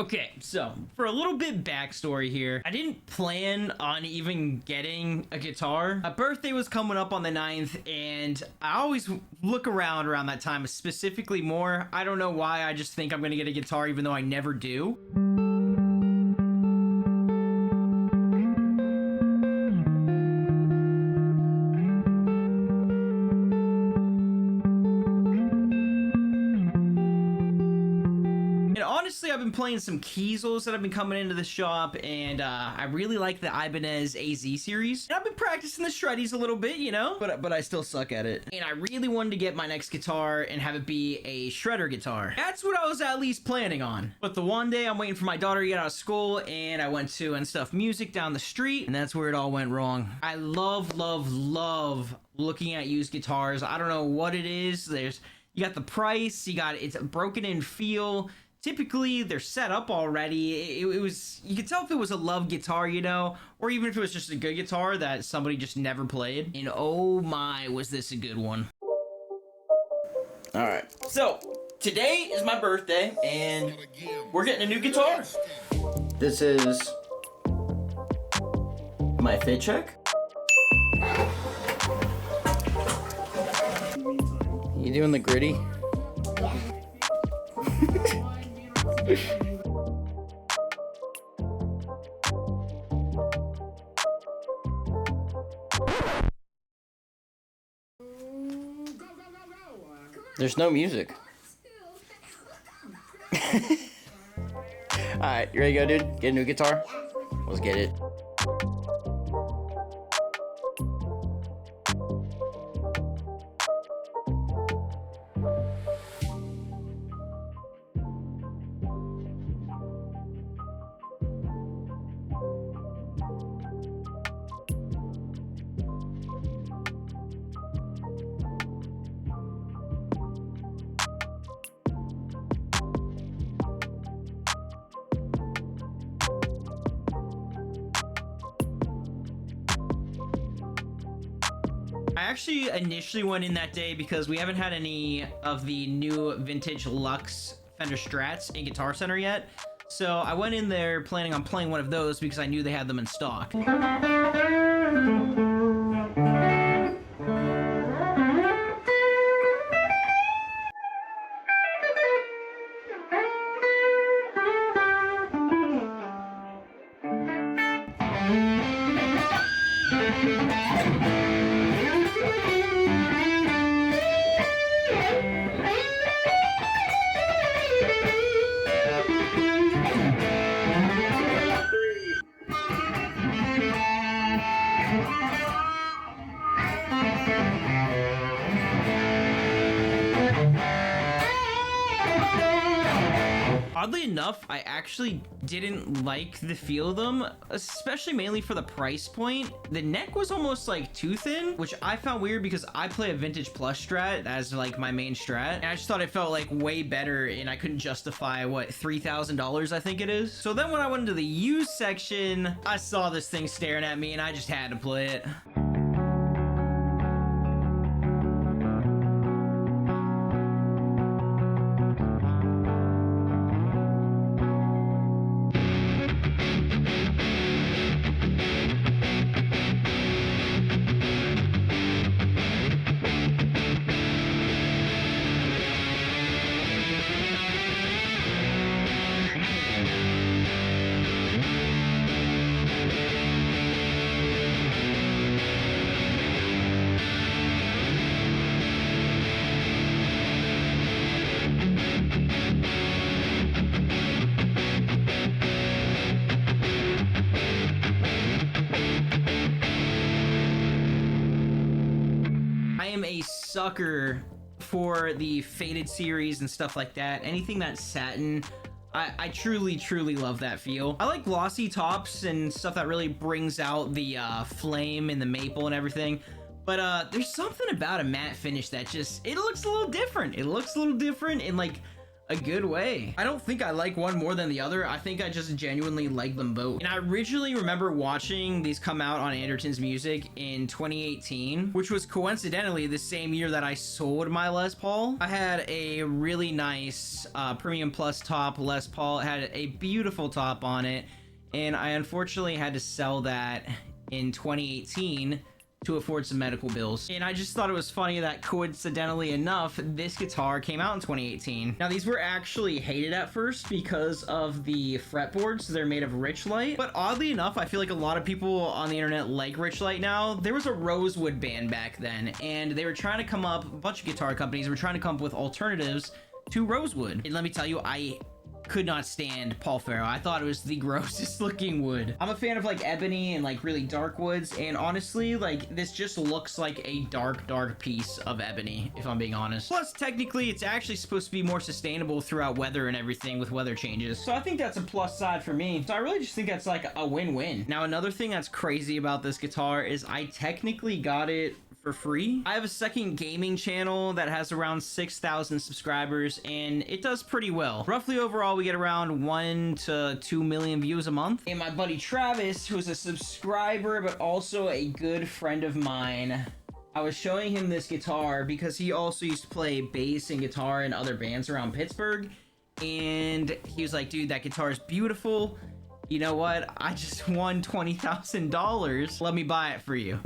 Okay, so for a little bit backstory here, I didn't plan on even getting a guitar. My birthday was coming up on the 9th, and I always look around that time, specifically more. I don't know why, I just think I'm gonna get a guitar even though I never do. Honestly, I've been playing some Kiesels that have been coming into the shop, and I really like the Ibanez AZ series. And I've been practicing the shreddies a little bit, you know, but I still suck at it. And I really wanted to get my next guitar and have it be a shredder guitar. That's what I was at least planning on. But the one day I'm waiting for my daughter to get out of school, and I went to And Stuff Music down the street, and that's where it all went wrong. I love looking at used guitars. I don't know what it is. You got the price, it's a broken in feel. Typically, they're set up already. It was, you could tell if it was a love guitar, you know, or even if it was just a good guitar that somebody just never played. And oh my, was this a good one. All right, so today is my birthday, and we're getting a new guitar. This is my fit check. You doing the gritty? There's no music. Alright, you ready to go, dude? Get a new guitar? Let's get it. I actually initially went in that day because we haven't had any of the new vintage Luxe Fender Strats in Guitar Center yet. So I went in there planning on playing one of those because I knew they had them in stock. Oddly enough, I actually didn't like the feel of them, especially mainly for the price point. The neck was almost like too thin, which I found weird because I play a Vintage Plus Strat as like my main Strat. And I just thought it felt like way better, and I couldn't justify what, $3,000 I think it is. So then when I went into the used section, I saw this thing staring at me and I just had to play it. A sucker for the faded series and stuff like that. Anything that's satin, I truly love that feel. I like glossy tops and stuff that really brings out the flame and the maple and everything, but there's something about a matte finish that just, it looks a little different. It looks a little different, and like a good way. I don't think I like one more than the other. I think I just genuinely like them both. And I originally remember watching these come out on Anderton's Music in 2018, which was coincidentally the same year that I sold my Les Paul. I had a really nice Premium Plus top Les Paul. It had a beautiful top on it, and I unfortunately had to sell that in 2018 to afford some medical bills. And I just thought it was funny that coincidentally enough, this guitar came out in 2018. Now these were actually hated at first because of the fretboards. They're made of Richlite, but oddly enough, I feel like a lot of people on the internet like Richlite now. There was a Rosewood band back then, and they were trying to come up, a bunch of guitar companies were trying to come up with alternatives to Rosewood. And let me tell you, I could not stand Paul Ferro. I thought it was the grossest looking wood. I'm a fan of like ebony and like really dark woods, and honestly, like this just looks like a dark piece of ebony, if I'm being honest. Plus, technically, it's actually supposed to be more sustainable throughout weather and everything with weather changes. So I think that's a plus side for me. So I really just think that's like a win-win. Now, another thing that's crazy about this guitar is I technically got it for free. I have a second gaming channel that has around 6,000 subscribers, and it does pretty well. Roughly overall, we get around 1 to 2 million views a month. And my buddy Travis, who's a subscriber but also a good friend of mine, I was showing him this guitar because he also used to play bass and guitar in other bands around Pittsburgh, and he was like, dude, that guitar is beautiful. You know what? I just won $20,000. Let me buy it for you.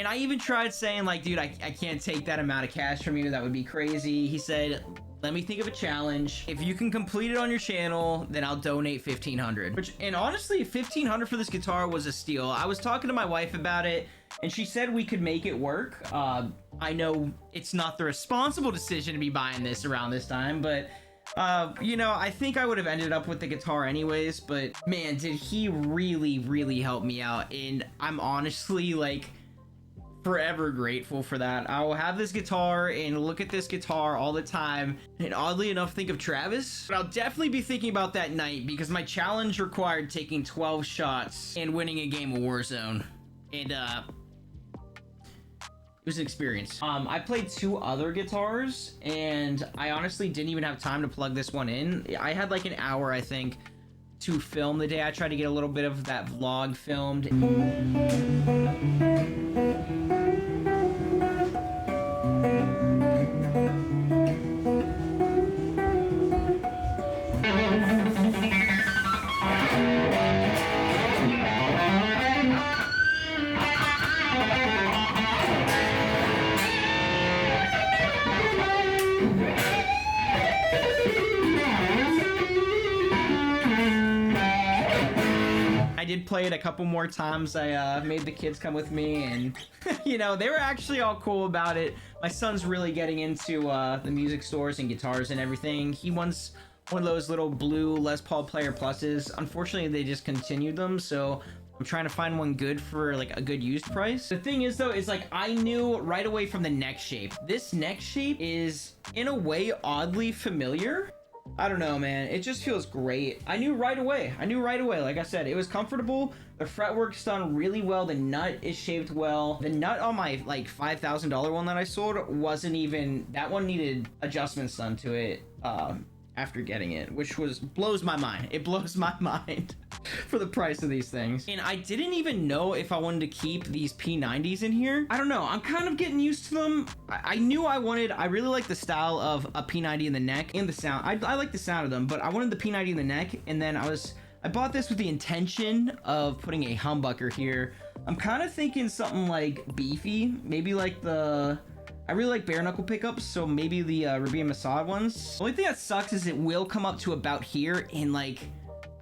I even tried saying like, dude, I can't take that amount of cash from you. That would be crazy. He said, let me think of a challenge. If you can complete it on your channel, then I'll donate $1,500. Which, and honestly, $1,500 for this guitar was a steal. I was talking to my wife about it, and she said we could make it work. I know it's not the responsible decision to be buying this around this time, but you know, I think I would have ended up with the guitar anyways. But man, did he really help me out, and I'm honestly like forever grateful for that. I will have this guitar and look at this guitar all the time, and oddly enough think of Travis. But I'll definitely be thinking about that night because my challenge required taking 12 shots and winning a game of Warzone, and it was an experience. I played 2 other guitars, and I honestly didn't even have time to plug this one in. I had like an hour, I think, to film the day. I tried to get a little bit of that vlog filmed. I did play it a couple more times. I made the kids come with me, and you know, they were actually all cool about it. My son's really getting into the music stores and guitars and everything. He wants one of those little blue Les Paul Player Pluses. Unfortunately, they discontinued them, so I'm trying to find one good for like a good used price. The thing is though, is like I knew right away from the neck shape. This neck shape is in a way oddly familiar. I don't know, man. It just feels great. I knew right away. Like I said, it was comfortable. The fretwork's done really well. The nut is shaped well. The nut on my like $5,000 one that I sold wasn't even, that one needed adjustments done to it after getting it, which blows my mind. It blows my mind for the price of these things. And I didn't even know if I wanted to keep these P90s in here. I don't know. I'm kind of getting used to them. I knew I really like the style of a P90 in the neck and the sound. I like the sound of them, but I wanted the P90 in the neck, and then I bought this with the intention of putting a humbucker here. I'm kind of thinking something like beefy, maybe like I really like bare knuckle pickups, so maybe the Rabia Masad ones. The only thing that sucks is it will come up to about here, and like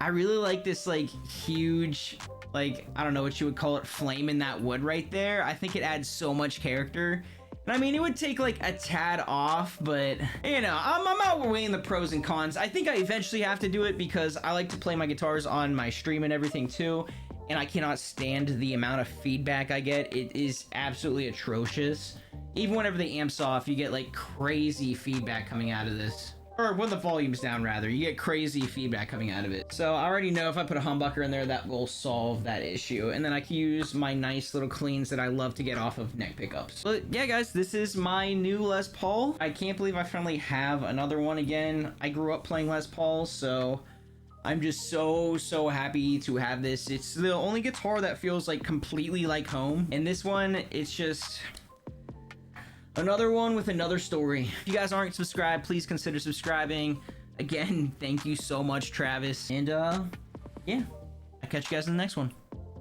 I really like this like huge, like I don't know what you would call it, flame in that wood right there. I think it adds so much character. And I mean, it would take like a tad off, but you know, I'm outweighing the pros and cons. I think I eventually have to do it because I like to play my guitars on my stream and everything too, and I cannot stand the amount of feedback I get. It is absolutely atrocious. Even whenever the amp's off, you get like crazy feedback coming out of this. Or when the volume's down, rather, you get crazy feedback coming out of it. So I already know if I put a humbucker in there, that will solve that issue. And then I can use my nice little cleans that I love to get off of neck pickups. But yeah, guys, this is my new Les Paul. I can't believe I finally have another one again. I grew up playing Les Pauls, so I'm just so happy to have this. It's the only guitar that feels like completely like home. And this one, it's just another one with another story. If you guys aren't subscribed, please consider subscribing. Again, thank you so much, Travis. And yeah, I'll catch you guys in the next one.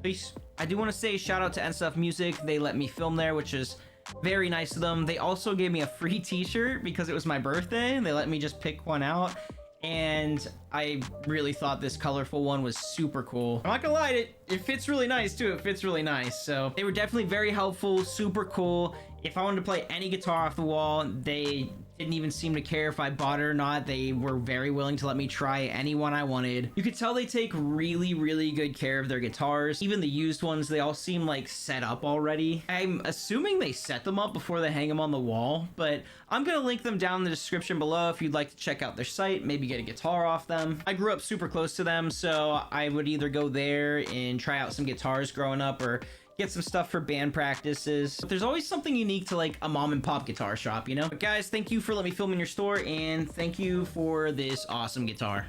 Peace. I do want to say shout out to NStuff Music. They let me film there, which is very nice of them. They also gave me a free t-shirt because it was my birthday, and they let me just pick one out. And I really thought this colorful one was super cool. I'm not gonna lie, it fits really nice too. It fits really nice. So they were definitely very helpful, super cool. If I wanted to play any guitar off the wall, they didn't even seem to care if I bought it or not. They were very willing to let me try any one I wanted. You could tell they take really good care of their guitars. Even the used ones, they all seem like set up already. I'm assuming they set them up before they hang them on the wall, but I'm gonna link them down in the description below if you'd like to check out their site, maybe get a guitar off them. I grew up super close to them, so I would either go there and try out some guitars growing up or get some stuff for band practices. But there's always something unique to like a mom and pop guitar shop, you know? But guys, thank you for letting me film in your store, and thank you for this awesome guitar.